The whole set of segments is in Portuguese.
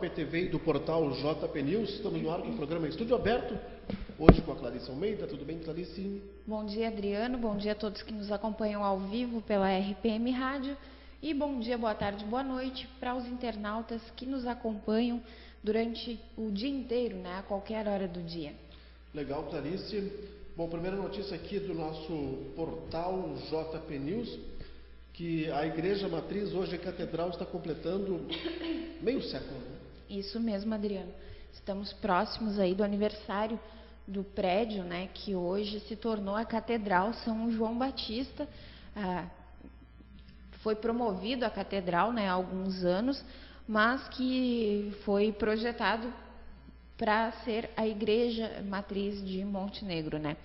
JPTV e do portal JP News. Estamos no ar com o programa Estúdio Aberto, hoje com a Clarice Almeida. Tudo bem, Clarice? Bom dia, Adriano. Bom dia a todos que nos acompanham ao vivo pela RPM Rádio. E bom dia, boa tarde, boa noite para os internautas que nos acompanham durante o dia inteiro, né, a qualquer hora do dia. Legal, Clarice. Bom, primeira notícia aqui do nosso portal JP News, que a Igreja Matriz, hoje a Catedral, está completando meio século, né? Isso mesmo, Adriano. Estamos próximos aí do aniversário do prédio, né, que hoje se tornou a Catedral São João Batista. Foi promovido a Catedral, né, há alguns anos, mas que foi projetado para ser a Igreja Matriz de Montenegro, né?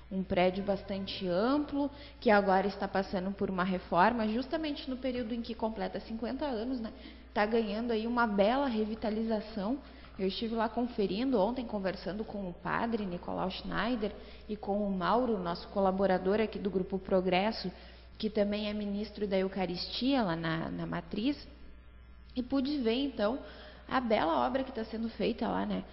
Um prédio bastante amplo, que agora está passando por uma reforma, justamente no período em que completa 50 anos, né? Está ganhando aí uma bela revitalização. Eu estive lá conferindo ontem, conversando com o padre Nicolau Schneider e com o Mauro, nosso colaborador aqui do Grupo Progresso, que também é ministro da Eucaristia lá na Matriz, e pude ver então a bela obra que está sendo feita lá, né?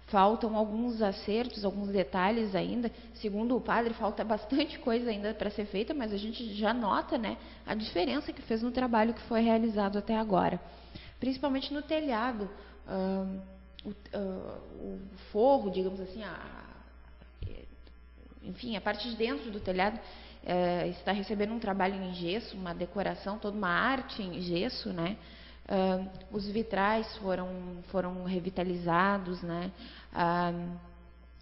Faltam alguns acertos, alguns detalhes ainda. Segundo o padre, falta bastante coisa ainda para ser feita, mas a gente já nota, né, a diferença que fez no trabalho que foi realizado até agora. Principalmente no telhado, o forro, digamos assim, enfim, a parte de dentro do telhado está recebendo um trabalho em gesso, uma decoração, toda uma arte em gesso, né? Os vitrais foram revitalizados, né?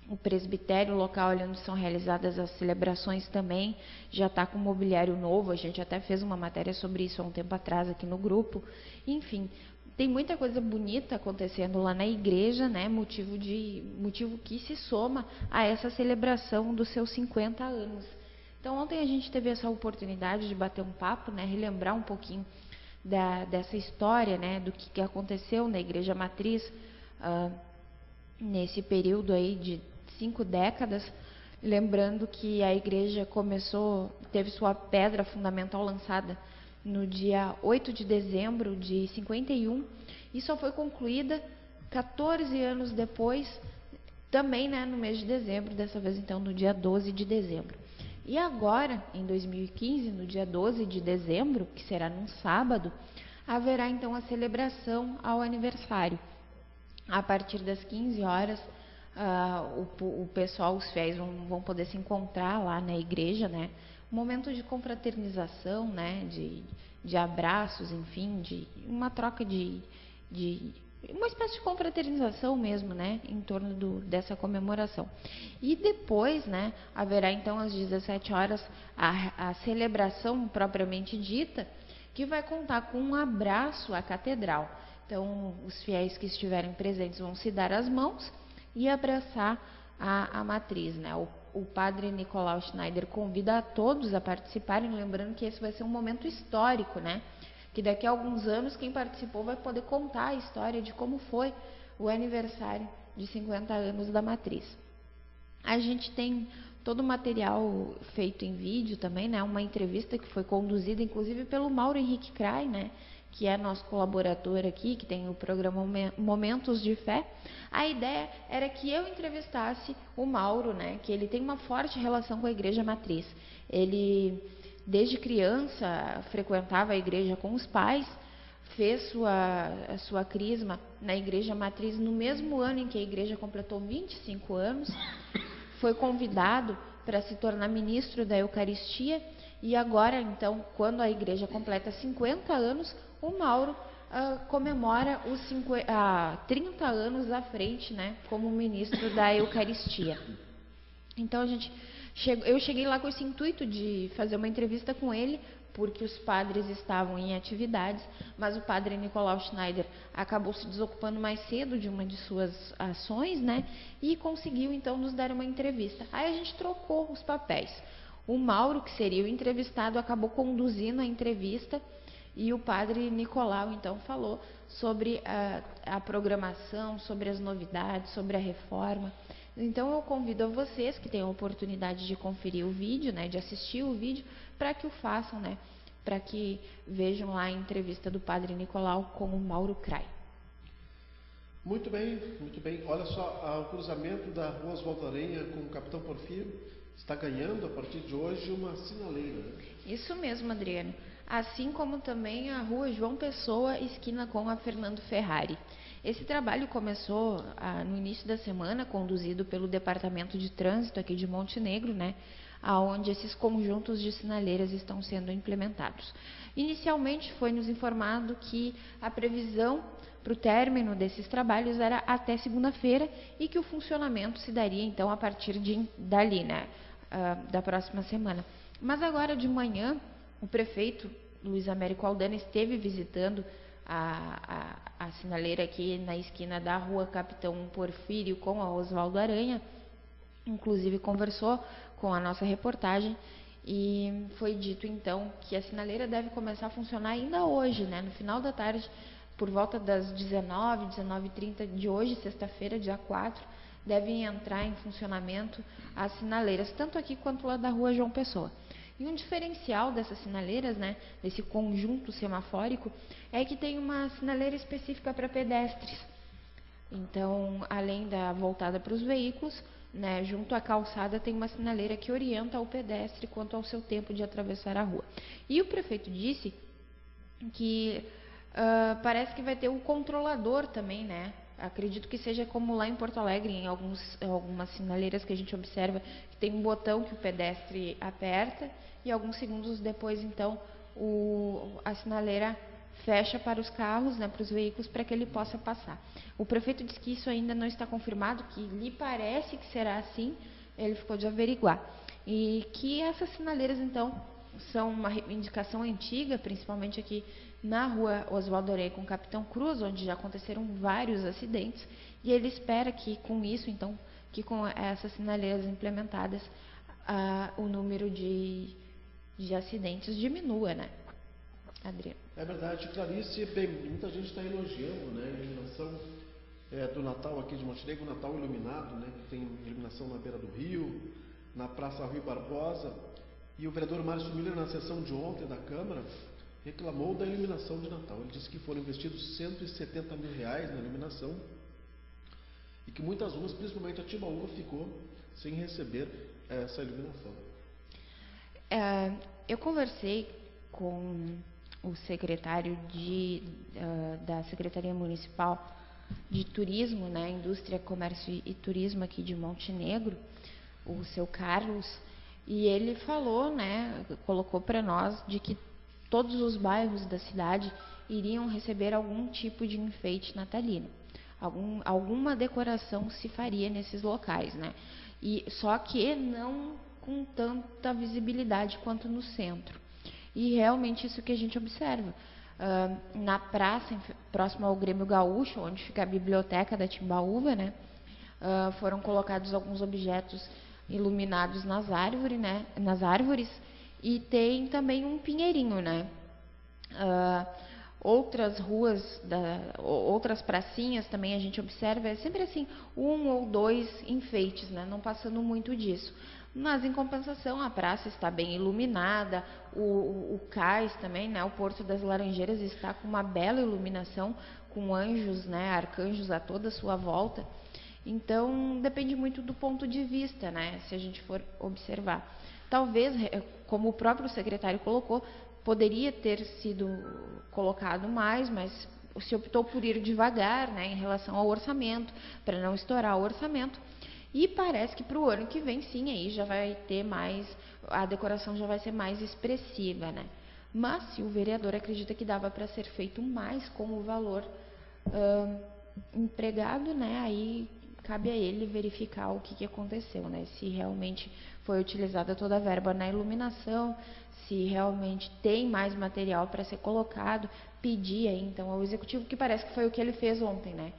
O presbitério local onde são realizadas as celebrações também já está com mobiliário novo. A gente até fez uma matéria sobre isso há um tempo atrás aqui no grupo. Enfim, tem muita coisa bonita acontecendo lá na igreja, né? Motivo que se soma a essa celebração dos seus 50 anos. Então ontem a gente teve essa oportunidade de bater um papo, né? Relembrar um pouquinho dessa história, né, do que aconteceu na Igreja Matriz nesse período aí de 5 décadas, lembrando que a igreja teve sua pedra fundamental lançada no dia 8 de dezembro de 51 e só foi concluída 14 anos depois, também, né, no mês de dezembro, dessa vez então no dia 12 de dezembro. E agora, em 2015, no dia 12 de dezembro, que será num sábado, haverá então a celebração ao aniversário. A partir das 15 horas, o pessoal, os fiéis vão poder se encontrar lá na igreja, né? Um momento de confraternização, né? De abraços, enfim, de uma troca de uma espécie de confraternização mesmo, né, em torno dessa comemoração. E depois, né, haverá então às 17 horas a celebração propriamente dita, que vai contar com um abraço à catedral. Então, os fiéis que estiverem presentes vão se dar as mãos e abraçar a matriz, né. O padre Nicolau Schneider convida a todos a participarem, lembrando que esse vai ser um momento histórico, né, que daqui a alguns anos quem participou vai poder contar a história de como foi o aniversário de 50 anos da Matriz. A gente tem todo o material feito em vídeo também, né? Uma entrevista que foi conduzida inclusive pelo Mauro Henrique Kray, né? Que é nosso colaborador aqui, que tem o programa Momentos de Fé. A ideia era que eu entrevistasse o Mauro, né? Que ele tem uma forte relação com a Igreja Matriz. Ele, desde criança, frequentava a igreja com os pais, fez a sua crisma na Igreja Matriz no mesmo ano em que a igreja completou 25 anos, foi convidado para se tornar ministro da Eucaristia e agora, então, quando a igreja completa 50 anos, o Mauro comemora os 30 anos à frente, né, como ministro da Eucaristia. Então, eu cheguei lá com esse intuito de fazer uma entrevista com ele, porque os padres estavam em atividades, mas o padre Nicolau Schneider acabou se desocupando mais cedo de uma de suas ações, né? E conseguiu, então, nos dar uma entrevista. Aí a gente trocou os papéis. O Mauro, que seria o entrevistado, acabou conduzindo a entrevista e o padre Nicolau, então, falou sobre a programação, sobre as novidades, sobre a reforma. Então eu convido a vocês que tenham a oportunidade de conferir o vídeo, né, de assistir o vídeo, para que o façam, né, para que vejam lá a entrevista do padre Nicolau com o Mauro Kray. Muito bem, muito bem. Olha só, o cruzamento da Rua Oswaldo Aranha com o Capitão Porfírio está ganhando, a partir de hoje, uma sinaleira. Isso mesmo, Adriano. Assim como também a Rua João Pessoa, esquina com a Fernando Ferrari. Esse trabalho começou no início da semana, conduzido pelo Departamento de Trânsito aqui de Montenegro, né, aonde esses conjuntos de sinaleiras estão sendo implementados. Inicialmente foi nos informado que a previsão para o término desses trabalhos era até segunda-feira e que o funcionamento se daria então a partir dali, né, da próxima semana. Mas agora de manhã, o prefeito Luiz Américo Aldana esteve visitando a sinaleira aqui na esquina da Rua Capitão Porfírio com a Oswaldo Aranha, inclusive conversou com a nossa reportagem e foi dito então que a sinaleira deve começar a funcionar ainda hoje, né, no final da tarde, por volta das 19h30 de hoje, sexta-feira, dia 4, devem entrar em funcionamento as sinaleiras, tanto aqui quanto lá da Rua João Pessoa. E um diferencial dessas sinaleiras, né, desse conjunto semafórico, é que tem uma sinaleira específica para pedestres. Então, além da voltada para os veículos, né, junto à calçada tem uma sinaleira que orienta o pedestre quanto ao seu tempo de atravessar a rua. E o prefeito disse que parece que vai ter o controlador também, né? Acredito que seja como lá em Porto Alegre, em algumas sinaleiras que a gente observa, que tem um botão que o pedestre aperta e alguns segundos depois, então, a sinaleira fecha para os carros, né, para os veículos, para que ele possa passar. O prefeito disse que isso ainda não está confirmado, que lhe parece que será assim, ele ficou de averiguar. E que essas sinaleiras, então, são uma reivindicação antiga, principalmente aqui na Rua Oswaldo Aranha com Capitão Cruz, onde já aconteceram vários acidentes, e ele espera que com isso, então, que com essas sinaleiras implementadas, o número de acidentes diminua, né, Adriano? É verdade, Clarice, bem, muita gente está elogiando, né, a iluminação do Natal aqui de Montenegro, o Natal iluminado, né, que tem iluminação na beira do rio, na Praça Rui Barbosa, e o vereador Márcio Miller, na sessão de ontem da Câmara, reclamou da iluminação de Natal. Ele disse que foram investidos R$170 mil na iluminação e que muitas ruas, principalmente a Timbaúba, ficou sem receber essa iluminação. Eu conversei com o secretário da Secretaria Municipal de Turismo, né, Indústria, Comércio e Turismo aqui de Montenegro, o seu Carlos, e ele falou, né, colocou para nós de que todos os bairros da cidade iriam receber algum tipo de enfeite natalino. Alguma decoração se faria nesses locais, né? E só que não com tanta visibilidade quanto no centro. E realmente isso que a gente observa. Na praça, próximo ao Grêmio Gaúcho, onde fica a biblioteca da Timbaúba, né? Foram colocados alguns objetos iluminados nas árvores, e tem também um pinheirinho, né? Outras ruas, outras pracinhas também a gente observa, é sempre assim, 1 ou 2 enfeites, né? Não passando muito disso. Mas, em compensação, a praça está bem iluminada, o cais também, né? O Porto das Laranjeiras está com uma bela iluminação, com anjos, né? Arcanjos a toda a sua volta. Então, depende muito do ponto de vista, né? Se a gente for observar. Talvez, como o próprio secretário colocou, poderia ter sido colocado mais, mas se optou por ir devagar, né, em relação ao orçamento, para não estourar o orçamento. E parece que para o ano que vem, sim, aí já vai ter mais, a decoração já vai ser mais expressiva, né? Mas se o vereador acredita que dava para ser feito mais com o valor empregado, né, aí cabe a ele verificar o que aconteceu, né? Se realmente foi utilizada toda a verba na iluminação, se realmente tem mais material para ser colocado, pedir aí então ao executivo, que parece que foi o que ele fez ontem, né?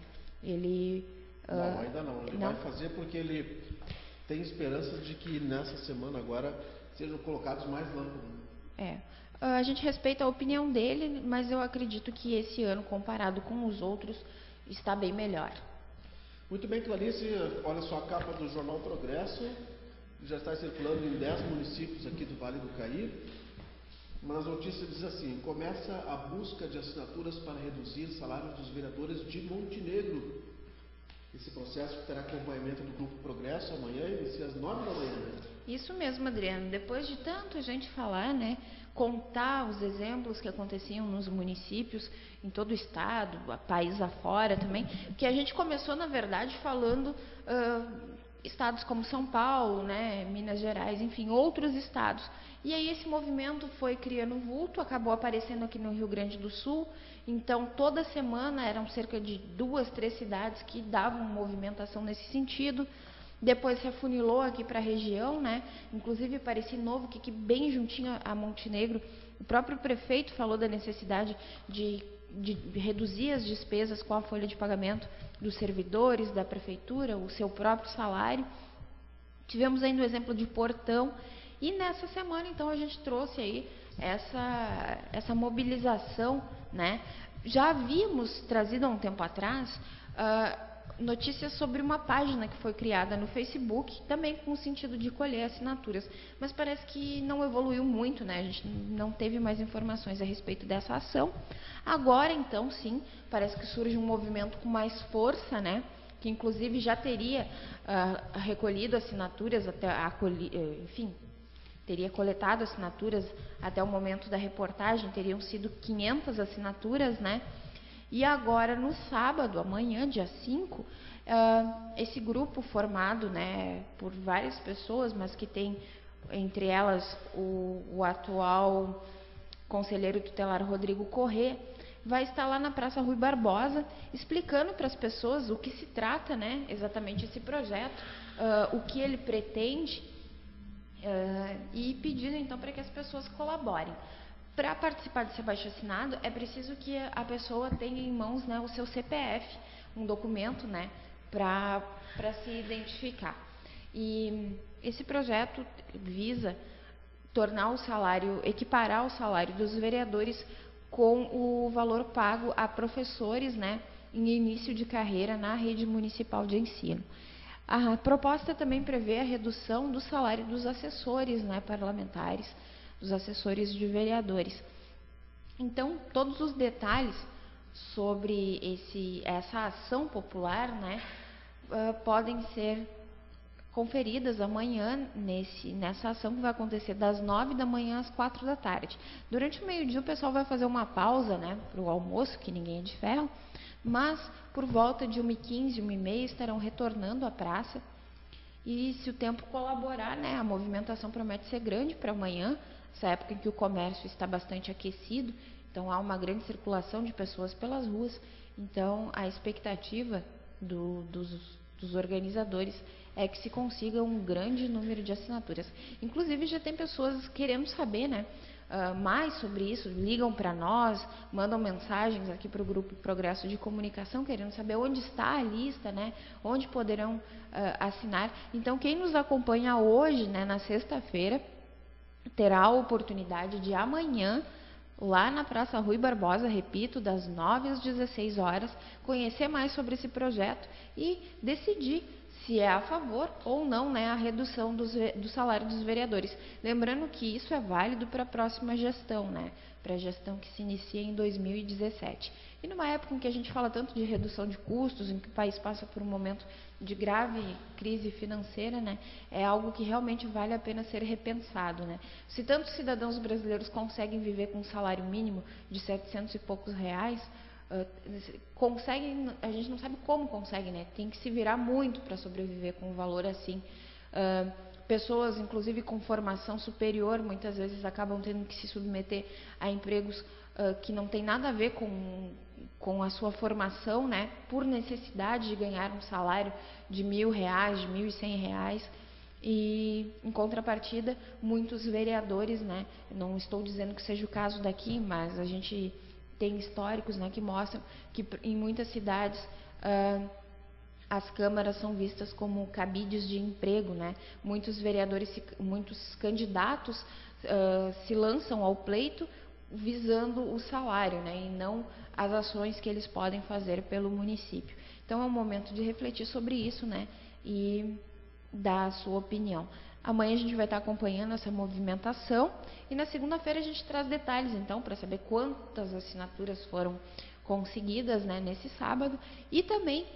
Ele não, ainda não. Ele vai fazer porque ele tem esperança de que nessa semana agora sejam colocados mais lâmpadas. A gente respeita a opinião dele, mas eu acredito que esse ano, comparado com os outros, está bem melhor. Muito bem, Clarice, olha só a capa do Jornal Progresso, já está circulando em 10 municípios aqui do Vale do Caí. Mas a notícia diz assim: começa a busca de assinaturas para reduzir salários dos vereadores de Montenegro. Esse processo terá acompanhamento do Grupo Progresso amanhã, inicia às 9 da manhã, né? Isso mesmo, Adriano. Depois de tanto a gente falar, né, contar os exemplos que aconteciam nos municípios, em todo o estado, país afora também, que a gente começou, na verdade, falando estados como São Paulo, né, Minas Gerais, enfim, outros estados. E aí esse movimento foi criando vulto, acabou aparecendo aqui no Rio Grande do Sul. Então, toda semana eram cerca de 2, 3 cidades que davam movimentação nesse sentido. Depois se afunilou aqui para a região, né? Inclusive Pareci Novo, que aqui bem juntinho a Montenegro, o próprio prefeito falou da necessidade de reduzir as despesas com a folha de pagamento dos servidores da prefeitura, o seu próprio salário. Tivemos ainda o exemplo de Portão. E nessa semana, então, a gente trouxe aí essa mobilização, né? Já havíamos trazido há um tempo atrás notícias sobre uma página que foi criada no Facebook, também com o sentido de colher assinaturas, mas parece que não evoluiu muito, né? A gente não teve mais informações a respeito dessa ação. Agora, então, sim, parece que surge um movimento com mais força, né? Que inclusive já teria recolhido assinaturas enfim, teria coletado assinaturas até o momento da reportagem, teriam sido 500 assinaturas, né? E agora, no sábado, amanhã, dia 5, esse grupo formado, né, por várias pessoas, mas que tem, entre elas, o atual conselheiro tutelar Rodrigo Corrêa, vai estar lá na Praça Rui Barbosa, explicando para as pessoas o que se trata, né, exatamente esse projeto, o que ele pretende, e pedindo então para que as pessoas colaborem. Para participar desse abaixo-assinado, é preciso que a pessoa tenha em mãos, né, o seu CPF, um documento, né, para se identificar. E esse projeto visa tornar o salário, equiparar o salário dos vereadores com o valor pago a professores, né, em início de carreira na rede municipal de ensino. A proposta também prevê a redução do salário dos assessores, né, parlamentares, dos assessores de vereadores. Então, todos os detalhes sobre essa ação popular, né, podem ser conferidas amanhã nessa ação que vai acontecer das 9 da manhã às 4 da tarde. Durante o meio-dia o pessoal vai fazer uma pausa, né, para o almoço, que ninguém é de ferro, mas por volta de 1h15, 1h30 estarão retornando à praça. E se o tempo colaborar, né, a movimentação promete ser grande para amanhã, essa época em que o comércio está bastante aquecido, então há uma grande circulação de pessoas pelas ruas. Então a expectativa dos organizadores é que se consiga um grande número de assinaturas. Inclusive já tem pessoas querendo saber, né, mais sobre isso, ligam para nós, mandam mensagens aqui para o Grupo Progresso de Comunicação, querendo saber onde está a lista, né, onde poderão assinar. Então quem nos acompanha hoje, né, na sexta-feira, terá a oportunidade de amanhã, lá na Praça Rui Barbosa, repito, das 9 às 16 horas, conhecer mais sobre esse projeto e decidir se é a favor ou não, né, a redução do salário dos vereadores. Lembrando que isso é válido para a próxima gestão, né, para a gestão que se inicia em 2017. E numa época em que a gente fala tanto de redução de custos, em que o país passa por um momento de grave crise financeira, né, é algo que realmente vale a pena ser repensado, né. Se tantos cidadãos brasileiros conseguem viver com um salário mínimo de 700 e poucos reais, conseguem, a gente não sabe como conseguem, né, tem que se virar muito para sobreviver com um valor assim. Pessoas, inclusive com formação superior, muitas vezes acabam tendo que se submeter a empregos que não tem nada a ver com a sua formação, né, por necessidade de ganhar um salário de R$1.000, de R$1.100, e em contrapartida, muitos vereadores, né, não estou dizendo que seja o caso daqui, mas a gente tem históricos, né, que mostram que em muitas cidades as câmaras são vistas como cabides de emprego, né, muitos vereadores, muitos candidatos se lançam ao pleito visando o salário, né, e não as ações que eles podem fazer pelo município. Então é um momento de refletir sobre isso, né, e dar a sua opinião. Amanhã a gente vai estar acompanhando essa movimentação e na segunda-feira a gente traz detalhes, então, para saber quantas assinaturas foram conseguidas, né, nesse sábado, e também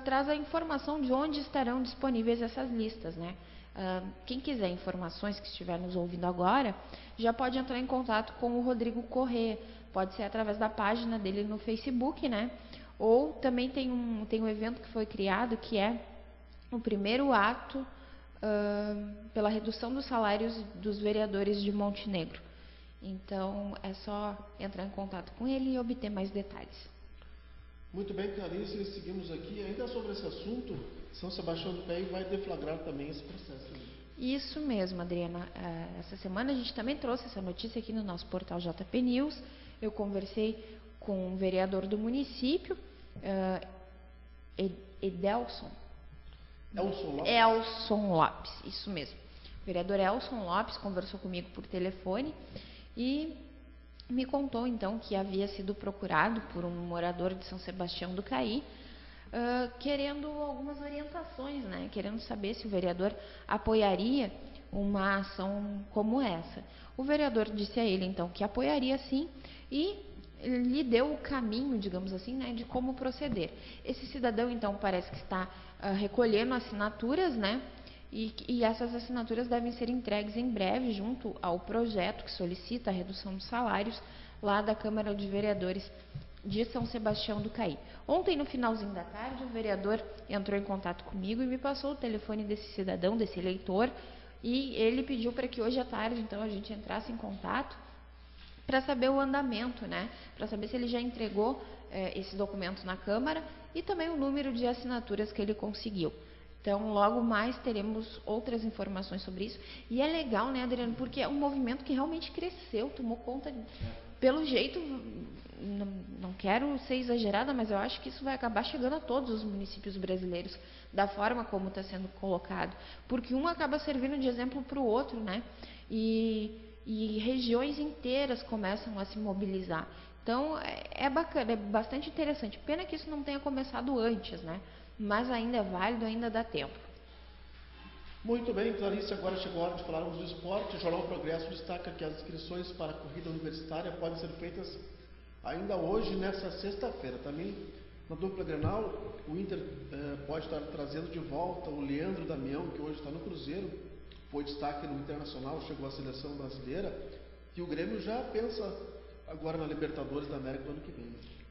traz a informação de onde estarão disponíveis essas listas, né? Quem quiser informações, que estiver nos ouvindo agora, já pode entrar em contato com o Rodrigo Corrêa. Pode ser através da página dele no Facebook, né? Ou também tem um evento que foi criado, que é o primeiro ato pela redução dos salários dos vereadores de Montenegro. Então, é só entrar em contato com ele e obter mais detalhes. Muito bem, Clarice, seguimos aqui. Ainda sobre esse assunto, São Sebastião do Caí vai deflagrar também esse processo. Isso mesmo, Adriana. Essa semana a gente também trouxe essa notícia aqui no nosso portal JP News. Eu conversei com o vereador do município, Elson Lopes, isso mesmo. O vereador Elson Lopes conversou comigo por telefone e me contou então que havia sido procurado por um morador de São Sebastião do Caí, querendo algumas orientações, né? Querendo saber se o vereador apoiaria uma ação como essa. O vereador disse a ele então que apoiaria sim e lhe deu o caminho, digamos assim, né, de como proceder. Esse cidadão então parece que está recolhendo assinaturas, né? E essas assinaturas devem ser entregues em breve junto ao projeto que solicita a redução dos salários lá da Câmara de Vereadores de São Sebastião do Caí. Ontem, no finalzinho da tarde, o vereador entrou em contato comigo e me passou o telefone desse cidadão, desse eleitor, e ele pediu para que hoje à tarde, então, a gente entrasse em contato para saber o andamento, né? Para saber se ele já entregou esse documento na Câmara e também o número de assinaturas que ele conseguiu. Então, logo mais teremos outras informações sobre isso. E é legal, né, Adriano, porque é um movimento que realmente cresceu, tomou conta, pelo jeito, não quero ser exagerada, mas eu acho que isso vai acabar chegando a todos os municípios brasileiros, da forma como está sendo colocado. Porque um acaba servindo de exemplo para o outro, né? E regiões inteiras começam a se mobilizar. Então, é bacana, é bastante interessante. Pena que isso não tenha começado antes, né? Mas ainda é válido, ainda dá tempo. Muito bem, Clarice, agora chegou a hora de falarmos do esporte. O Jornal Progresso destaca que as inscrições para a corrida universitária podem ser feitas ainda hoje, nesta sexta-feira. Também na dupla Grenal, o Inter pode estar trazendo de volta o Leandro Damião, que hoje está no Cruzeiro, foi destaque no Internacional, chegou à seleção brasileira, e o Grêmio já pensa agora na Libertadores da América do ano que vem.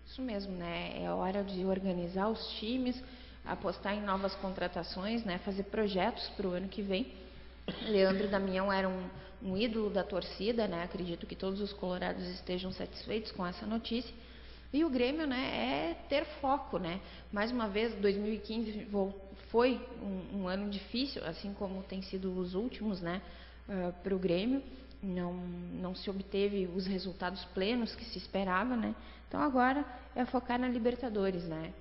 Isso mesmo, né? É hora de organizar os times, apostar em novas contratações, né? Fazer projetos para o ano que vem. Leandro Damião era um ídolo da torcida, né? Acredito que todos os colorados estejam satisfeitos com essa notícia. E o Grêmio, né, é ter foco, né? Mais uma vez, 2015 foi um ano difícil, assim como tem sido os últimos, né, para o Grêmio. Não se obteve os resultados plenos que se esperava, né? Então agora é focar na Libertadores, né?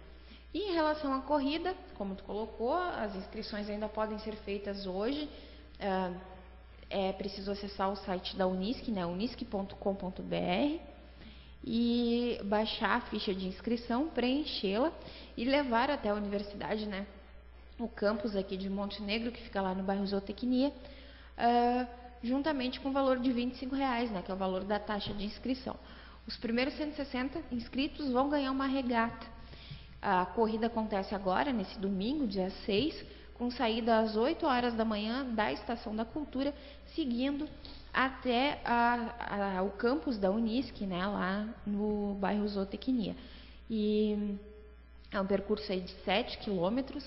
E em relação à corrida, como tu colocou, as inscrições ainda podem ser feitas hoje. É preciso acessar o site da Unisc, né, unisc.com.br, e baixar a ficha de inscrição, preenchê-la e levar até a universidade, né, o campus aqui de Montenegro, que fica lá no bairro Zootecnia, juntamente com o valor de R$25, né, que é o valor da taxa de inscrição. Os primeiros 160 inscritos vão ganhar uma regata. A corrida acontece agora, nesse domingo, dia 6, com saída às 8 horas da manhã da Estação da Cultura, seguindo até o campus da Unisc, né, lá no bairro Zootecnia. E é um percurso aí de 7 quilômetros.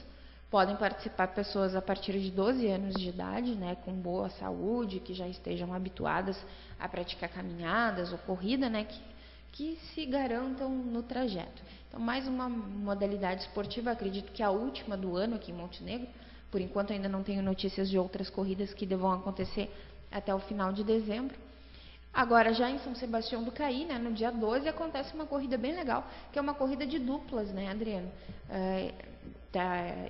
Podem participar pessoas a partir de 12 anos de idade, né, com boa saúde, que já estejam habituadas a praticar caminhadas ou corrida, né, que se garantam no trajeto. Então, mais uma modalidade esportiva, acredito que a última do ano aqui em Montenegro. Por enquanto ainda não tenho notícias de outras corridas que devam acontecer até o final de dezembro. Agora, já em São Sebastião do Caí, né, no dia 12, acontece uma corrida bem legal, que é uma corrida de duplas, né, Adriano?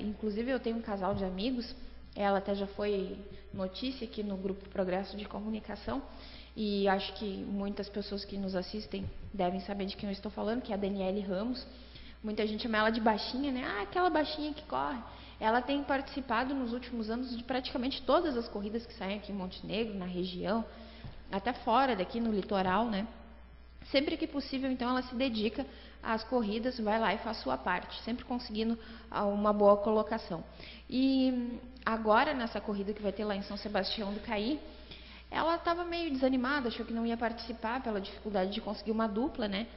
Inclusive, eu tenho um casal de amigos, ela até já foi notícia aqui no Grupo Progresso de Comunicação, e acho que muitas pessoas que nos assistem devem saber de quem eu estou falando, que é a Daniele Ramos. Muita gente chama ela de baixinha, né? Aquela baixinha que corre. Ela tem participado nos últimos anos de praticamente todas as corridas que saem aqui em Montenegro, na região, até fora daqui no litoral, né? Sempre que possível, então, ela se dedica às corridas, vai lá e faz sua parte, sempre conseguindo uma boa colocação. E agora, nessa corrida que vai ter lá em São Sebastião do Caí, ela estava meio desanimada, achou que não ia participar pela dificuldade de conseguir uma dupla, né?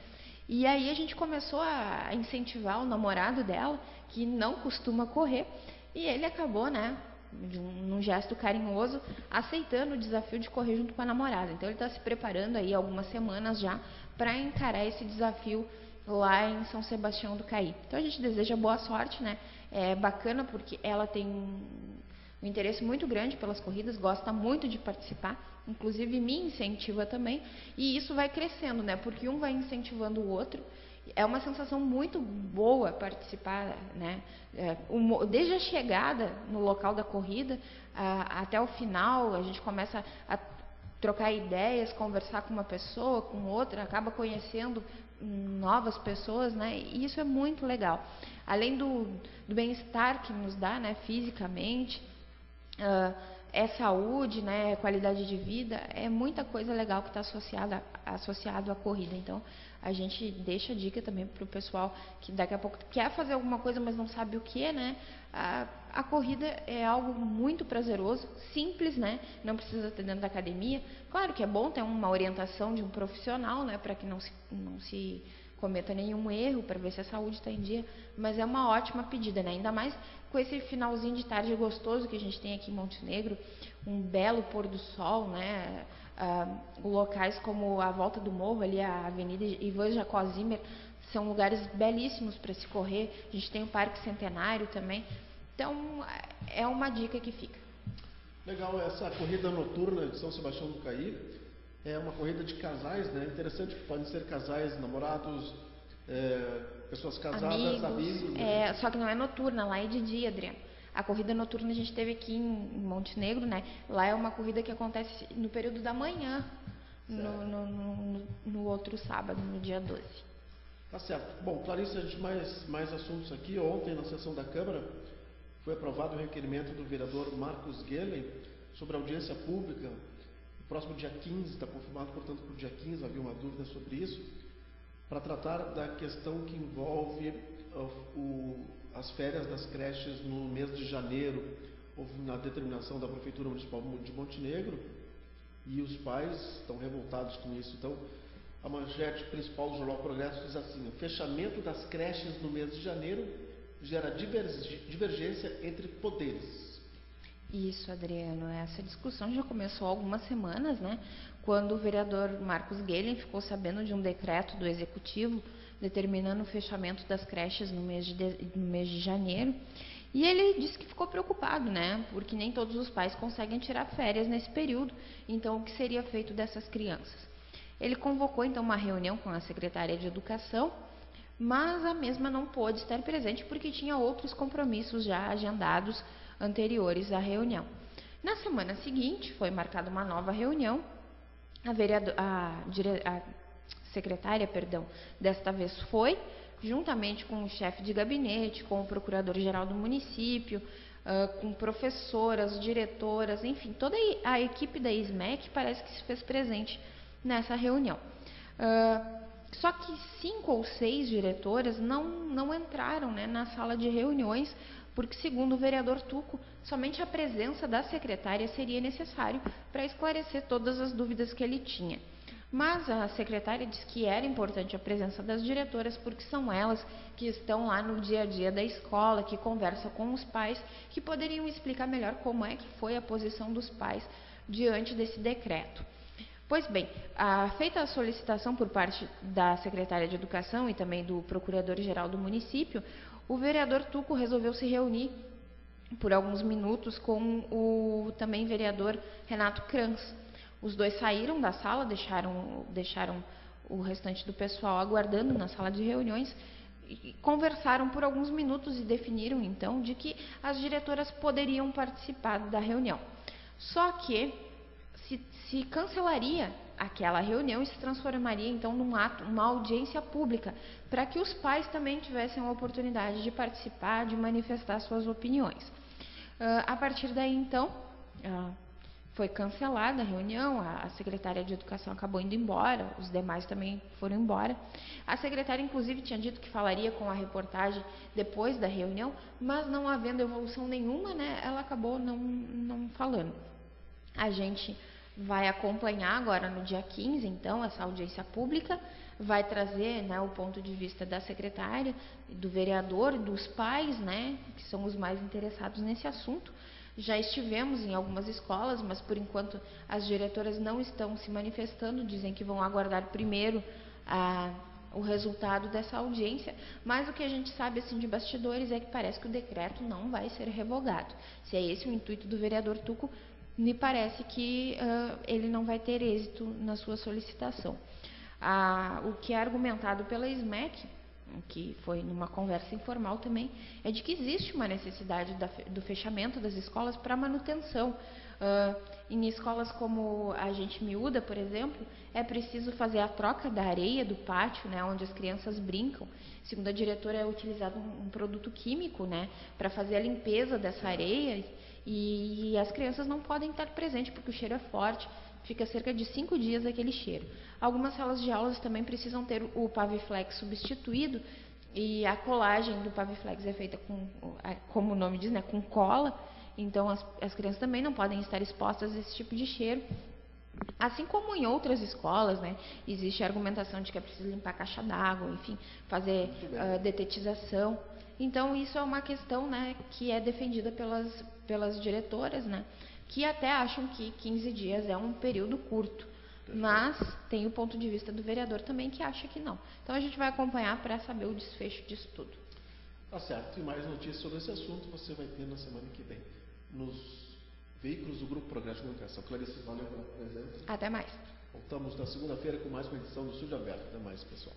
E aí a gente começou a incentivar o namorado dela, que não costuma correr, e ele acabou, né, num gesto carinhoso, aceitando o desafio de correr junto com a namorada. Então ele está se preparando aí algumas semanas já para encarar esse desafio lá em São Sebastião do Caí. Então a gente deseja boa sorte, né? É bacana porque ela tem um interesse muito grande pelas corridas, gosta muito de participar, inclusive me incentiva também, e isso vai crescendo, né? Porque um vai incentivando o outro. É uma sensação muito boa participar, né? Desde a chegada no local da corrida até o final, a gente começa a trocar ideias, conversar com uma pessoa, com outra, acaba conhecendo novas pessoas, né? E isso é muito legal. Além do bem-estar que nos dá, né, fisicamente, é saúde, né, qualidade de vida, é muita coisa legal que está associado à corrida. Então, a gente deixa a dica também para o pessoal que daqui a pouco quer fazer alguma coisa, mas não sabe o que, né? A corrida é algo muito prazeroso, simples, né? Não precisa ter dentro da academia. Claro que é bom ter uma orientação de um profissional, né, para que não se cometa nenhum erro, para ver se a saúde está em dia, mas é uma ótima pedida, né? Ainda mais com esse finalzinho de tarde gostoso que a gente tem aqui em Montenegro, um belo pôr do sol, né? Locais como a Volta do Morro, ali a Avenida Ivan Jacó Zimmer, são lugares belíssimos para se correr. A gente tem o Parque Centenário também. Então, é uma dica que fica. Legal, essa corrida noturna de São Sebastião do Caí é uma corrida de casais, né? Interessante, podem ser casais, namorados, pessoas casadas, amigos. Né? Só que não é noturna, lá é de dia, Adriano. A corrida noturna a gente teve aqui em Montenegro, né? Lá é uma corrida que acontece no período da manhã, no outro sábado, no dia 12. Tá certo. Bom, Clarice, a gente mais assuntos aqui. Ontem, na sessão da Câmara, foi aprovado o requerimento do vereador Marcos Guellen sobre a audiência pública. No próximo dia 15, está confirmado, portanto, para o dia 15, havia uma dúvida sobre isso, para tratar da questão que envolve as férias das creches no mês de janeiro. Houve uma determinação da Prefeitura Municipal de Montenegro e os pais estão revoltados com isso. Então, a manchete principal do Jornal Progresso diz assim: o fechamento das creches no mês de janeiro gera divergência entre poderes. Isso, Adriano. Essa discussão já começou há algumas semanas, né? Quando o vereador Marcos Guellen ficou sabendo de um decreto do Executivo determinando o fechamento das creches no mês de janeiro. E ele disse que ficou preocupado, né? Porque nem todos os pais conseguem tirar férias nesse período. Então, o que seria feito dessas crianças? Ele convocou, então, uma reunião com a secretária de Educação, mas a mesma não pôde estar presente porque tinha outros compromissos já agendados anteriores à reunião. Na semana seguinte, foi marcada uma nova reunião. A secretária, desta vez foi, juntamente com o chefe de gabinete, com o procurador-geral do município, com professoras, diretoras, enfim, toda a equipe da ISMEC parece que se fez presente nessa reunião. Só que 5 ou 6 diretoras não entraram, né, na sala de reuniões, porque, segundo o vereador Tuco, somente a presença da secretária seria necessário para esclarecer todas as dúvidas que ele tinha. Mas a secretária disse que era importante a presença das diretoras, porque são elas que estão lá no dia a dia da escola, que conversam com os pais, que poderiam explicar melhor como é que foi a posição dos pais diante desse decreto. Pois bem, feita a solicitação por parte da secretária de Educação e também do procurador-geral do município, o vereador Tuco resolveu se reunir por alguns minutos com o também vereador Renato Kranz. Os dois saíram da sala, deixaram o restante do pessoal aguardando na sala de reuniões e conversaram por alguns minutos e definiram então de que as diretoras poderiam participar da reunião. Só que se cancelaria aquela reunião e se transformaria então num ato, uma audiência pública, para que os pais também tivessem a oportunidade de participar, de manifestar suas opiniões. A partir daí então foi cancelada a reunião, a secretária de Educação acabou indo embora, os demais também foram embora. A secretária, inclusive, tinha dito que falaria com a reportagem depois da reunião, mas não havendo evolução nenhuma, né, ela acabou não falando. A gente vai acompanhar agora no dia 15, então, essa audiência pública, vai trazer, né, o ponto de vista da secretária, do vereador, dos pais, né, que são os mais interessados nesse assunto. Já estivemos em algumas escolas, mas por enquanto as diretoras não estão se manifestando, dizem que vão aguardar primeiro o resultado dessa audiência, mas o que a gente sabe assim de bastidores é que parece que o decreto não vai ser revogado. Se é esse o intuito do vereador Tuco, me parece que ele não vai ter êxito na sua solicitação. O que é argumentado pela SMEC, que foi numa conversa informal também, é de que existe uma necessidade do fechamento das escolas para manutenção. Em escolas como a Gente Miúda, por exemplo, é preciso fazer a troca da areia do pátio, né, onde as crianças brincam. Segundo a diretora, é utilizado um produto químico, né, para fazer a limpeza dessa areia, e as crianças não podem estar presentes porque o cheiro é forte. Fica cerca de 5 dias aquele cheiro. Algumas salas de aulas também precisam ter o Paviflex substituído, e a colagem do Paviflex é feita como o nome diz, né, com cola. Então as crianças também não podem estar expostas a esse tipo de cheiro. Assim como em outras escolas, né, existe a argumentação de que é preciso limpar a caixa d'água, enfim, fazer detetização. Então isso é uma questão, né, que é defendida pelas diretoras, né, que até acham que 15 dias é um período curto, mas tem o ponto de vista do vereador também que acha que não. Então a gente vai acompanhar para saber o desfecho disso tudo. Tá certo, e mais notícias sobre esse assunto você vai ter na semana que vem, nos veículos do Grupo Progresso de Comunicação. Clarice, valeu pela presença. Até mais. Voltamos na segunda-feira com mais uma edição do Estúdio Aberto. Até mais, pessoal.